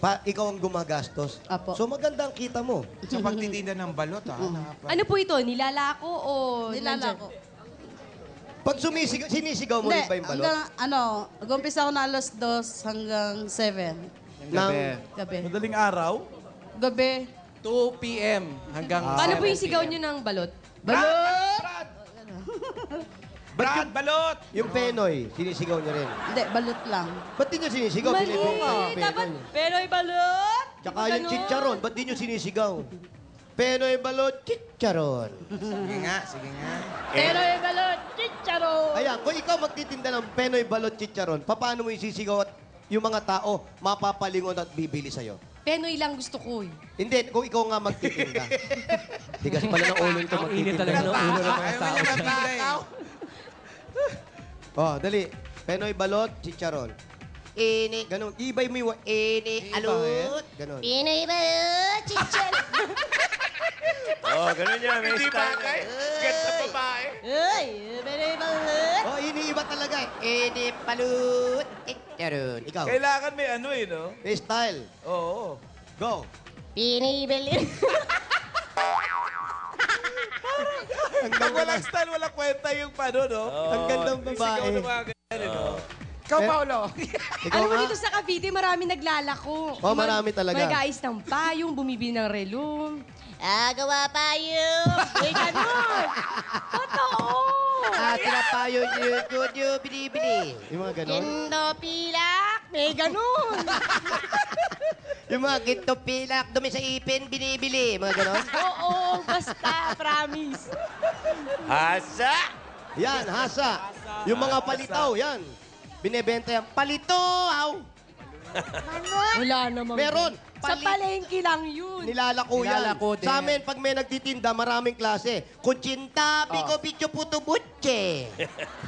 Ikaw ang gumagastos. Apo. So maganda ang kita mo. Sa pagtitinda ng balot, ha? Ano po ito? Nilalako o Nilala ko. Pag sinisigaw mo rin ba yung balot? Nag-umpisa ako na alas 2 hanggang 7. Gabi. Madaling araw? Gabi. 2 p.m. hanggang Paano po 7 yung sigaw p.m. nyo ng balot? Brad, balot! Yung Penoy, sinisigaw niya rin. Hindi, balot lang. Ba't di niyo sinisigaw? Mali! Dapat, Penoy balot! Tsaka yung chicharon, ba't di niyo sinisigaw? Penoy balot, chicharon. Sige nga, sige nga. Penoy balot! Chicharo! Ayan, kung ikaw magtitinda ng Penoy balot chicharon, paano mo isisigaw at yung mga tao mapapalingon at bibili sa'yo? Penoy lang gusto ko eh. Hindi, kung ikaw nga magtitinda. Tigas pala ng ulo ito Ang init talaga magtitinda. ng ulo ng mga Ayaw tao. niya magtinda eh. Oh, dali. Penoy balot, chicharon. Ini, ganun. Ibay mo yung ini, alut. Ganun. Pinoy ba yun? Chichar. Oh, ganun yan. May Hindi style. bagay. Ganda babae. Uy, Pinoy ba yun? Oh, iniiba talaga. Ini, balut, chicharon. Ikaw, Kailangan may ano eh, no? may style. Oo. Go. Pinoy ba yun? Pag walang style, walang kwenta yung pano, no? Ang gandang Yung sigaw babae. ng mga ganyan, eh, no? Ikaw, Paolo. Ikaw Alam mo nga? dito sa Cavite, marami naglalako. Oh, marami talaga. Mag-aayos ng payong, bumibili ng relum. Gawa pa yun. May ganun! Totoo! Tinapayo niyo, binibili. Yung mga ganon. Kendo pilak. May ganun! Yung mga ginto pilak, dumi sa ipin, binibili. Mga ganon. Oo, basta, promise. Hasa! Yan, hasa. Yung mga palitaw, yan. binebenta yan. Palitohaw! Manon. Wala namang... Meron. Sa palengke lang yun. Nilalako yan. Nilalako din. Sa amin, pag may nagtitinda, maraming klase. Kuchinta, bigo, bicho, puto, butche.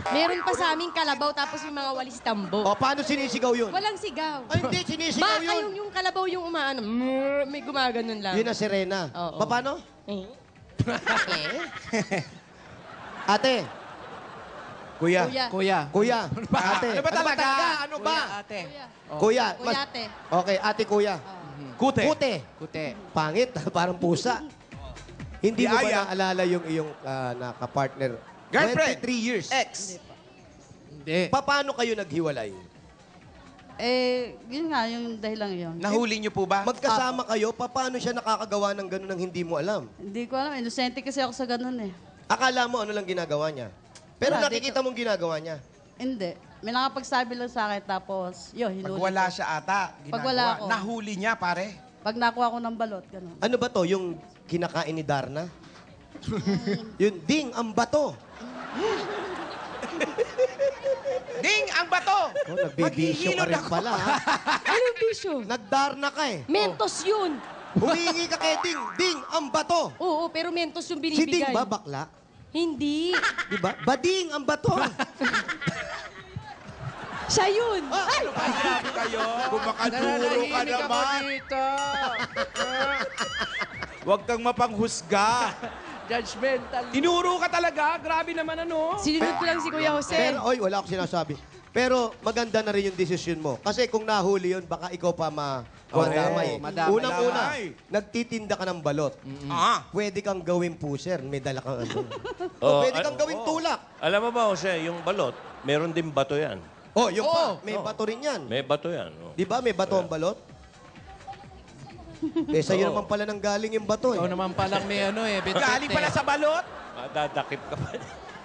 Meron pa sa aming kalabaw tapos yung mga walis tambo. O, paano sinisigaw yun? Walang sigaw. Ay, hindi, sinisigaw Baka yun. yung kalabaw yung umaano. May gumaganon lang. Yun ang sirena. Oo. Paano? Eh? Ate, Kuya. Kuya. Kuya. kuya, ate. Ano ba talaga? Ano ba? Kuya, ate. Kuya. Kuya ate. Okay, ate, kuya. Kute. Kute. Kute. Pangit, parang pusa. Hindi mo ba Aya. naalala yung iyong naka-partner? Girlfriend. 23 years. Ex. Hindi. Paano kayo naghiwalay? Yun nga, yung dahilan yun. Nahuli niyo po ba? Magkasama kayo, paano siya nakakagawa ng gano'n nang hindi mo alam? Hindi ko alam, inosente kasi ako sa ganun eh. Akala mo ano lang ginagawa niya. Pero Wala, nakikita mong ginagawa niya. Hindi. May nakapagsabi lang sa akin, tapos, yun, hinuli Pag wala ko. siya ata, ginagawa. Pag wala ako. Nahuli niya, pare. Pag nakuha ko ng balot, ganun. Ano ba to? Yung kinakain ni Darna? Yun, ding, ang bato. Ding, ang bato! Oh, nagbibisyo ka rin pala, ha? Anong bisyo? Nagdarna ka eh. Mentos yun. Humingi ka kay Ding. Ding, ang bato. Oo, pero mentos yung Si binibigay. Ding ba, bakla? Hindi. Di ba? Bading, ang bato. Siya yun. Ano ba grabe kayo? Kumakaduro ka naman. dito. Huwag kang mapanghusga. Judgmental. Tinuro ka talaga. Grabe naman ano. Sinunod ko lang si Kuya Jose. Pero, oy, wala akong sinasabi. Pero maganda na rin yung desisyon mo. Kasi kung nahuli yun, baka ikaw pa madamay. madamay. Unang-una, nagtitinda ka ng balot. Ah. Pwede kang gawing pusher. May dala kang ano. Oh, Pwede kang gawing tulak. Alam mo ba, Jose, yung balot, meron din bato yan. Oh, yung pa. May bato rin yan. May bato yan. Oh. Di ba? May bato ang balot? Eh, sa'yo naman pala nang galing yung bato eh. Ikaw naman palang may ano eh. Galing pala sa balot. Madadakip ka pa.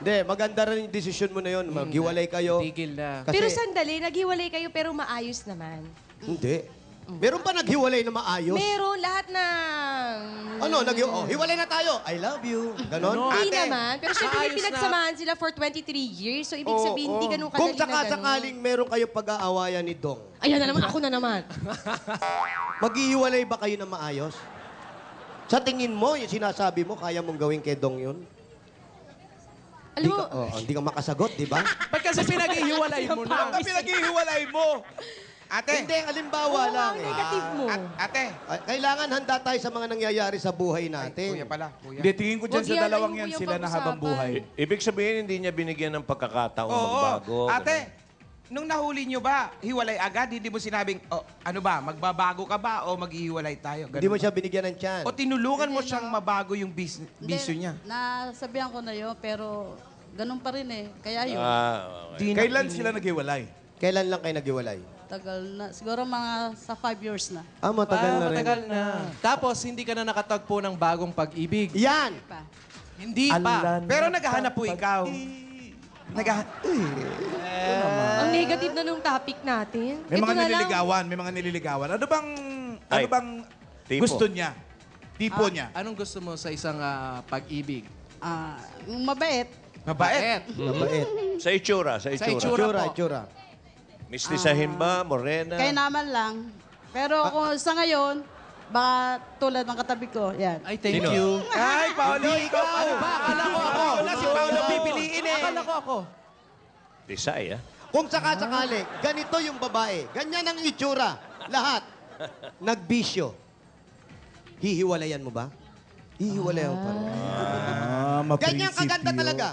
Hindi, maganda rin yung desisyon mo na yun. Maghiwalay kayo. Tigil na. Kasi, Pero sandali, naghiwalay kayo pero maayos naman. hindi. Meron pa naghiwalay na maayos? Meron lahat ng... Ano? Hiwalay na tayo. I love you. Ganon? Hindi Ate, naman. Pero syempre may maayos pinagsamahan sila for 23 years. So ibig sabihin, hindi ganun Kung kadali na ganun. sakaling meron kayo pag-aawayan ni Dong, Ayan na naman, ako na naman. maghihiwalay ba kayo na maayos? Sa tingin mo, yung sinasabi mo, kaya mong gawin kay Dong yun? Alam mo, Hindi ka makasagot, di ba? Ba't kasi pinag-ihiwalay mo na? Ang pinaghihiwalay mo. Ate. Hindi, alimbawa lang. ang negative mo. Ate. Kailangan handa tayo sa mga nangyayari sa buhay natin. Kuya pala. Kuya. Hindi, tingin ko dyan Huwag sa yan, dalawang ayun yan, yung sila na pag-usapan. habang buhay. Ibig sabihin, hindi niya binigyan ng pagkakataon Oo. magbago. Ate, nung nahuli niyo ba, hiwalay agad? Hindi mo sinabing, oh, ano ba, magbabago ka ba o maghihiwalay tayo? Hindi mo Ganun siya ba? binigyan ng chance. O tinulungan mo siyang mabago yung bisyo niya? Nasabihan ko na yun, pero ganun pa rin eh. Kaya yun, Okay. Kailan sila naghiwalay? Kailan lang kayo naghiwalay? tagal na. Siguro mga sa 5 years na. Matagal na rin. Matagal na. Tapos, hindi ka na nakatagpo ng bagong pag-ibig. Yan! Pa. Hindi pa. Pero naghahanap po ikaw. Ang negative na nung topic natin. May Ito mga na lang. nililigawan, may mga nililigawan. Ano bang Ay, tipo. gusto niya? Tipo niya? Anong gusto mo sa isang pag-ibig? Yung mabait. Mabait. Mabait. Sa itsura, sa itsura. itsura. Itsura. Mistisahin ba, morena? Kaya naman lang. Pero kung sa ngayon, baka tulad ng katabi ko, yan. Ay, thank Sino? you. Ay, Paolo, ikaw. Ano ba? Akala ko ako. Wala si Paolo pipiliin eh. Akala ko ako. Tisay, ah. Kung sakasakali, ganito yung babae. Ganyan ang itsura. Lahat. Nagbisyo. Hihiwalayan mo ba? Hihiwalayan mo pa rin. Ganyan kaganda talaga.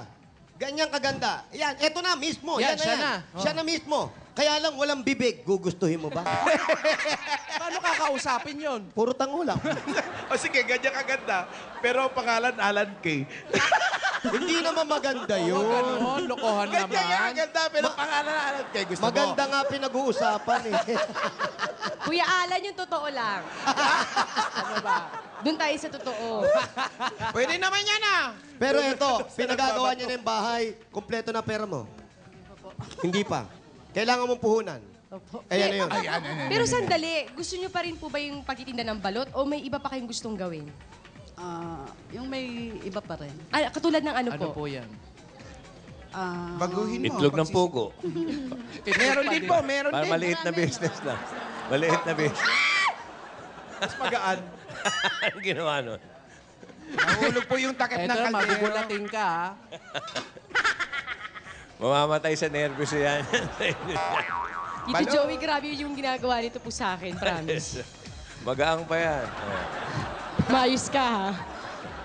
Ganyan kaganda. Yan, eto na mismo. Yan, Yan, siya yan. na. Siya na mismo. Kaya lang walang bibig. Gugustuhin mo ba? Paano kakausapin yon? Puro tango lang. O sige, ganyan kaganda. Pero ang pangalan, Alan Kay. Hindi naman maganda yun. Ganon, lokohan Ganyan nga naman. kaganda, pero pangalan, Alan Kay. Gusto Maganda mo? nga pinag-uusapan eh. Kuya Alan, yung totoo lang. Ano ba? Doon tayo sa totoo. Pwede naman yan ah. Pero eto, pinagagawa niya na yung bahay, kumpleto na pera mo. Hindi pa. Kailangan mong puhunan. Ayan na yun. Pero sandali, gusto nyo pa rin po ba yung pagtitinda ng balot o may iba pa kayong gustong gawin? Yung may iba pa rin. Katulad ng ano, Ano po? po yan? Baguhin mo. Itlog ng pugo. Meron din po, meron Para din. maliit na business lang. Maliit na business. Mas magaan. Anong ginawa nun? Nahulog po yung takip Eto ng na, kaldero. magugulating ka, ha? Mamamatay sa nervous yan. Tito Joey, grabe yung ginagawa nito po sa akin, promise. Magaang pa yan. Maayos ka, ha?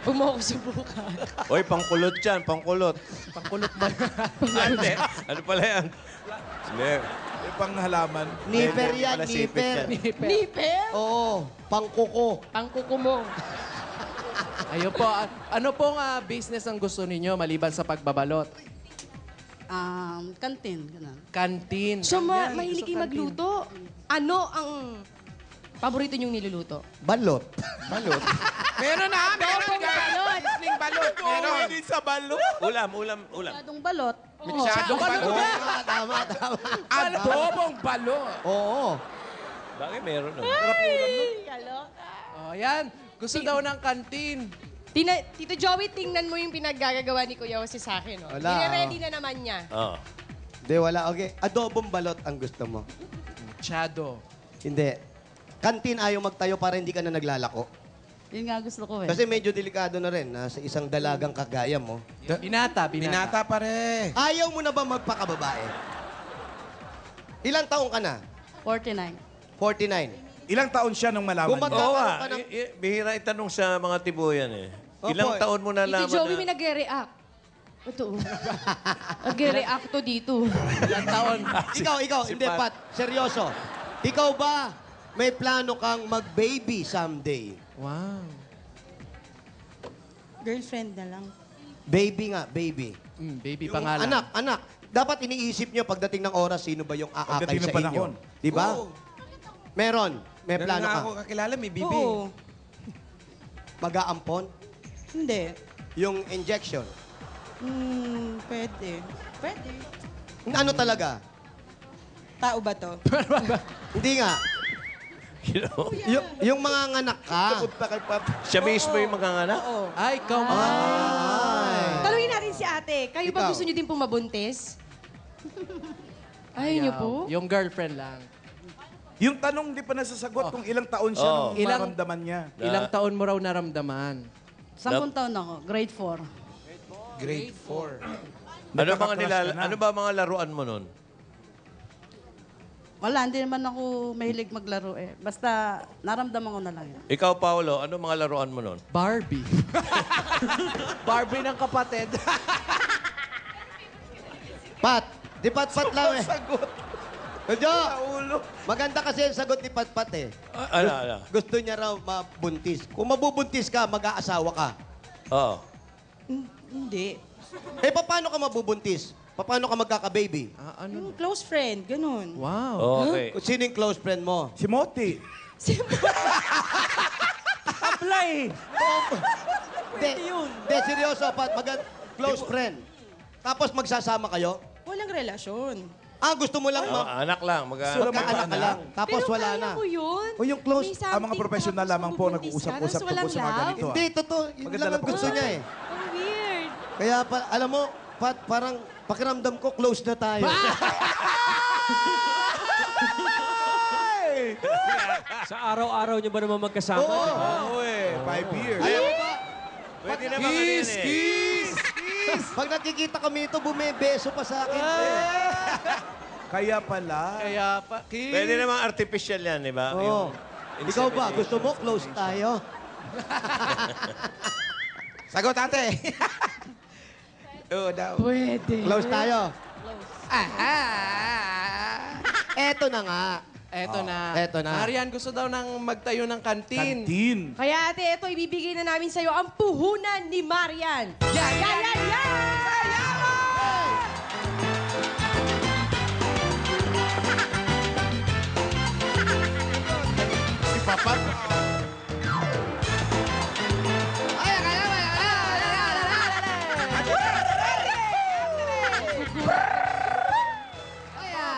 Huwag mo ako subukan. Oy, pangkulot yan, pangkulot. Pangkulot ba? Hindi. Ano pala yan? Hindi. Yung panghalaman. Niper Hindi yan, pala sipit niper. yan. Nipel? Oo, pangkuko. Ang kuko mo. Ayun po. Ano pong business ang gusto ninyo maliban sa pagbabalot? Kantin, gano'n. Kantin. So, Yan, mahilig gusto kayo kantin. magluto. Ano ang paborito niyong niluluto? Balot. Meron na, meron. Guys. Sisling balot. Meron. Hindi sa balo. Ulam. Masyadong balot. Masyadong balot. Oo, tama. Adobong balot. Oo. Bakit meron nun? Oh, yan. Gusto daw ng kantin. Tito Joey, tingnan mo yung pinaggagawa ni Kuya Jose sa akin. Oh. Wala, Nire-ready na naman niya. Oo. Hindi, wala. Okay. Adobong balot ang gusto mo. Masyado. Hindi. Kantin ayaw magtayo para hindi ka na naglalako. Yun nga gusto ko eh. Kasi medyo delikado na rin sa isang dalagang kagaya mo. Binata. Binata pare. Ayaw mo na ba magpakababae? Ilang taong ka na? 49. 49. Ilang taon siya nung malaman Kung niya? Oo magkakaroon ka nga. ng... Bihira itanong sa mga tibuyan eh. Opo. Ilang taon mo na Tito laman Joey, na... may nagre-react. Ito. Nagre-react to dito. Ilang taon. Ikaw, hindi, Pat. Pat. Seryoso. Ikaw ba may plano kang mag-baby someday? Wow. Girlfriend na lang. Baby nga, baby. Baby Yung pangalan. anak. Dapat iniisip nyo pagdating ng oras, sino ba yung aakay Pagdating ng sa inyo. panahon. Di ba? Oo. Meron. May Meron plano nga ka. ako kakilala, may bibi. Oo. Mag-aampon. Hindi. Yung injection. Pwede. Pwede. Ano talaga? Tao ba to? Hindi nga. Yung mga nganak ka. Punta kay Pat. Siya mismo yung mga anak? Ay, come on. Tanungin natin si ate, kayo ba Ikaw. gusto niyo din pong mabuntis? Ayaw niyo po? Yung girlfriend lang. Yung tanong di pa nasasagot kung ilang taon siya nung Ilang- maramdaman niya. Ilang taon mo raw naramdaman? 10 taon ako. Grade 4. Grade 4. Ano ba mga laruan mo nun? Wala, hindi naman ako mahilig maglaro eh. Basta naramdaman ko na lang yun. Ikaw, Paolo, ano mga laruan mo nun? Barbie. Barbie ng kapatid. Pat. Di Pat-Pat lang eh. Sagot. Medyo. Ulo. Maganda kasi yung sagot ni Pat-Pat eh. Ano? Gusto niya raw mabuntis. Kung mabubuntis ka, mag-aasawa ka. Oo. Hindi. Eh, paano ka mabubuntis? Paano ka magkaka-baby? Ano? Yung close friend, ganun. Wow. Okay. Sino yung close friend mo? Si Moti. Apply! Hindi, seryoso, Pat. Close friend. Tapos magsasama kayo? Walang relasyon. Gusto mo lang Anak lang. magkaanak ka lang. Tapos Pero wala kaya na. ko yun. O yung close. May Ang mga something professional tapos lamang po mabubuntis ka, nag-uusap-usap tapos walang tungkol sa mga love. ganito. Hindi, totoo. Yun Maganda lang lang ang gusto pag-usapan. niya eh. Ang weird. Kaya, alam mo, Pat, parang pakiramdam ko, close na tayo. Sa araw-araw niyo ba naman magkasama? Oo. di ba? Oo eh, 5 years. Ayaw mo ba? Pwede naman kanina eh. Kiss! Pag nakikita kami ito, bumebeso pa sa akin. Kaya pala. Kaya pa. Pwede naman artificial yan, di ba? Oo. Ikaw ba, gusto mo close tayo? Sagot, ate. Oo daw. Pwede. Close tayo. Eto na nga. Eto na. Eto na. Marian, gusto daw nang magtayo ng kantin. Kantin. Kaya ate, ito, ibibigay na namin sa'yo ang puhunan ni Marian. Yan, yan, yan, yan! Si Papat.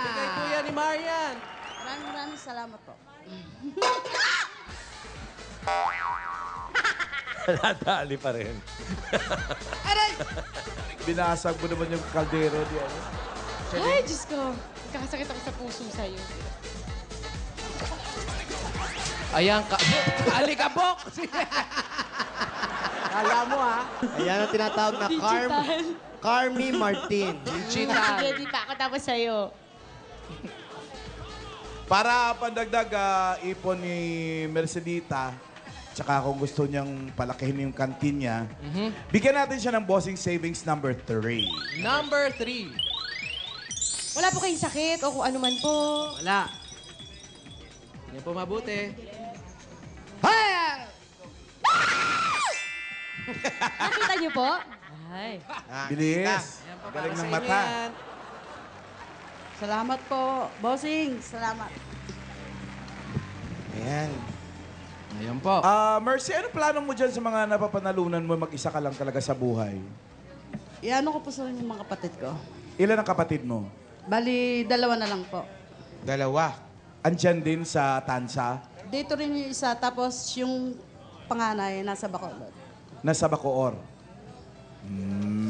Bigay po yan ni Marian. Maraming salamat po. Nadali pa rin. Binasag mo naman yung kaldero niya. Ay, Diyos ko. Kakasakit ako sa puso sa'yo. Ayan, alikabok! Kala mo, ha? Ayan ang tinatawag na Carmi Martin. Digital. Ready pa ako tapos sa'yo. Para pandagdag ipon ni Mercedita, tsaka kung gusto niyang palakihin yung kantin niya, bigyan natin siya ng bossing savings number 3. Number 3. Wala po kayong sakit o kung ano man po. Wala. Hindi po mabuti. Nakita niyo po? Ay. Bilis. Galing ng mata. Salamat po, bossing. Salamat. Ayan. Ayan po. Mercy, ano plano mo dyan sa mga napapanalunan mo mag-isa ka lang talaga sa buhay? Iano ko po sa yung mga kapatid ko. Ilan ang kapatid mo? Bali, 2 na lang po. Dalawa. Andyan din sa Tansa, Dito rin yung isa, tapos yung panganay nasa Bacolod. nasa Bacoor.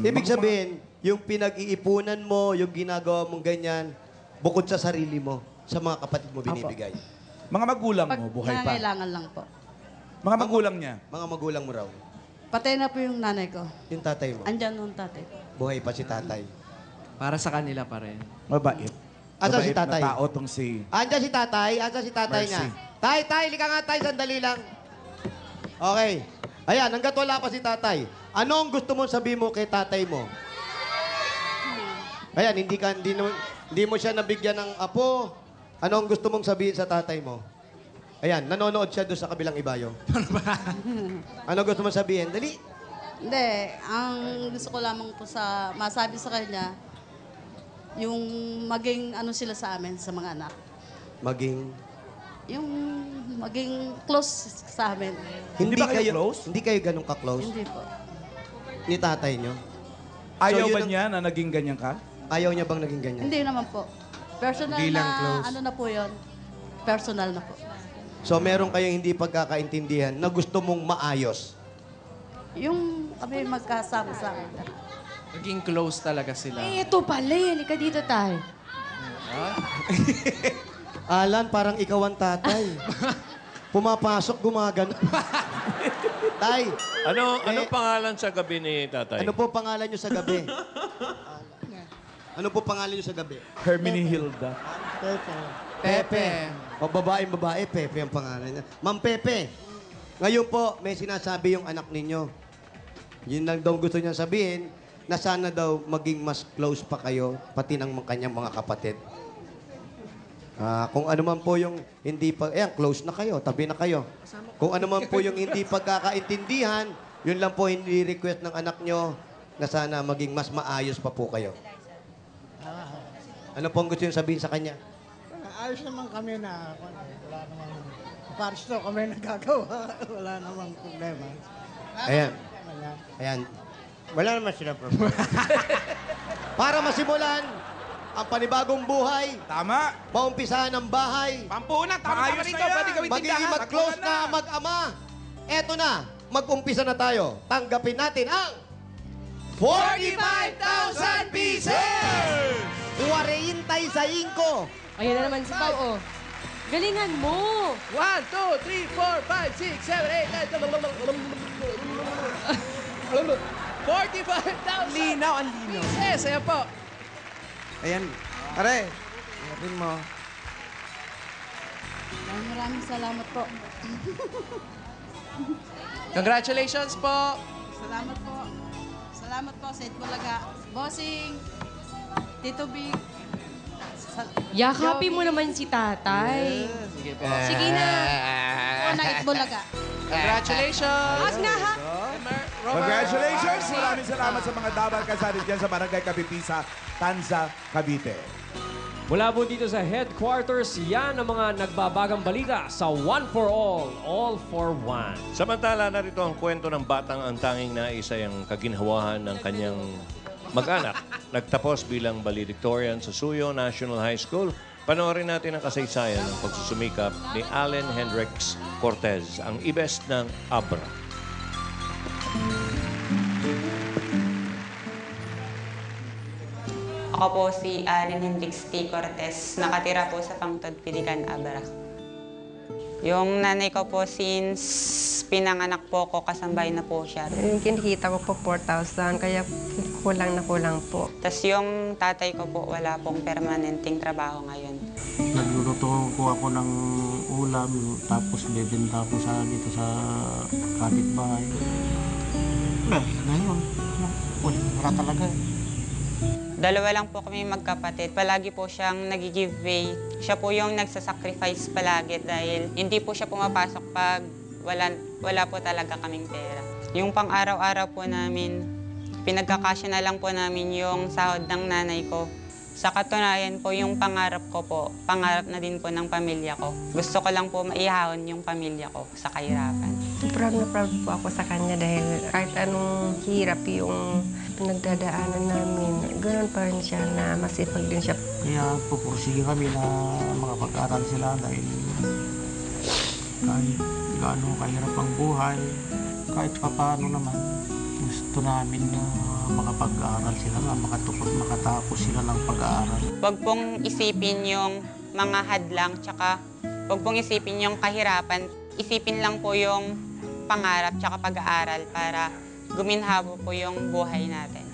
Ibig sabihin, yung pinag-iipunan mo, yung ginagawa mong ganyan, bukod sa sarili mo, sa mga kapatid mo binibigay. Mga magulang Pag mo, buhay pa. nangangailangan lang po. Mga magulang niya. Mga magulang mo raw. Patay na po yung nanay ko. Yung tatay mo. Andyan nung tatay ko. Buhay pa si tatay. Para sa kanila pa rin. Mabait. Asan si Mabait tatay? na tao tong si... Andyan si tatay. Andyan si tatay Mercy. nga. Tay, lika nga tay, sandali lang. Okay. Ayan, hanggat wala pa si tatay. Anong gusto mong sabihin mo kay tatay mo? Ayan, hindi mo siya nabigyan ng apo. Anong gusto mong sabihin sa tatay mo? Ayan, nanonood siya doon sa kabilang ibayo. Ano gusto mong sabihin? Dali. Hindi, ang gusto ko lamang po sa masabi sa kanya, yung maging ano sila sa amin, sa mga anak. Yung maging close sa amin. Hindi ba kayo close? Hindi kayo ganun ka-close Hindi po. ni tatay nyo? Ayaw So, yun ba ang- niya na naging ganyan ka? Ayaw niya bang naging ganyan? Hindi naman po. Personal Hindi lang na, close. ano na po yun. Personal na po. So meron kayong hindi pagkakaintindihan na gusto mong maayos. Yung kami magkasama-sama. Naging close talaga sila. Eh, ito pala eh. Halika dito tayo. Alan, parang ikaw ang tatay. Pumapasok, gumagano. Tay, Ano pangalan sa gabi ni tatay? ano po pangalan nyo sa gabi? Ano po pangalan nyo sa gabi? Hermione Hilda. Pepe. O babae, Pepe ang pangalan niya. Ma'am Pepe, ngayon po, may sinasabi yung anak ninyo. Yun lang daw gusto niya sabihin, na sana daw maging mas close pa kayo, pati ng kanyang mga kapatid. Kung ano man po yung hindi close na kayo, tabi na kayo. Kung ano man po yung hindi pagkakaintindihan, yun lang po hindi request ng anak nyo na sana maging mas maayos pa po kayo. Ano po ang gusto yung sabihin sa kanya? Ayos naman kami na wala namang parsto kami nagagawa. Wala namang problema. Ayan. Ayan. Wala naman sila problema. Para masimulan ang panibagong buhay, Tama. maumpisahan ang bahay, Pampunan, tama Maayos rito. na yan. Pwede gawin magiging tindahan. mag-close na mag-ama. Eto na, mag-umpisa na tayo. Tanggapin natin ang 45,000 pieces! 45! Ayan na naman si Pao, oh. Galingan mo! 1, 2, 3, 4, 5, 6, 7, 8, 45,000 Linaw, ang linaw. pieces. Ayan po. Ayan. Pare, yapin mo. Maraming salamat po. Congratulations po. Salamat po. Salamat po sa Itbulaga. Bossing, Tito Big. Yakapin mo naman si tatay. Sige po. Sige na. Po ng Itbulaga. Congratulations. Wag na ha. Congratulations! Maraming salamat sa mga dapat kasali dyan sa Barangay Kapipisa, Tanza, Cavite. Mula po dito sa headquarters, yan ang mga nagbabagang balita sa One for All for One. Samantala, narito ang kwento ng batang ang tanging naisa ang kaginhawahan ng kanyang mag-anak. Nagtapos bilang valedictorian sa Suyo National High School. Panoorin natin ang kasaysayan ng pagsusumikap ni Allen Hendrix Cortez, ang ibes ng Abra. Ako po si Allen Hendrix T. Cortez, nakatira po sa Pangtod, Pilican, Abra. Yung nanay ko po, since pinanganak po ko, kasambay na po siya. Yung kinikita ko po 4,000, kaya kulang na kulang po. Tapos yung tatay ko po, wala pong permanenteng trabaho ngayon. Nagluluto po ako ng ulam, tapos bebenta po dito sa kapitbahay. Ngayon, wala talaga. Dalawa lang po kami magkapatid. Palagi po siyang nag-giveaway. Siya po yung nagsasacrifice palagi dahil hindi po siya pumapasok pag wala po talaga kaming pera. Yung pang-araw-araw po namin, pinagkakasya na lang po namin yung sahod ng nanay ko. Sa katunayan po, yung pangarap ko po, pangarap na din po ng pamilya ko. Gusto ko lang po maihahon yung pamilya ko sa kahirapan. Proud na proud po ako sa kanya dahil kahit anong hirap yung pinagdadaanan namin, ganoon pa rin siya na masipag din siya. Kaya pupursige kami na makapag-aral sila dahil kahit gaano kahirap ang buhay, kahit paano naman, gusto namin na makapag-aral sila, makatapos sila ng pag-aaral. Huwag pong isipin yung mga hadlang, tsaka huwag pong isipin yung kahirapan. Isipin lang po yung pangarap tsaka pag-aaral para guminhawa po yung buhay natin.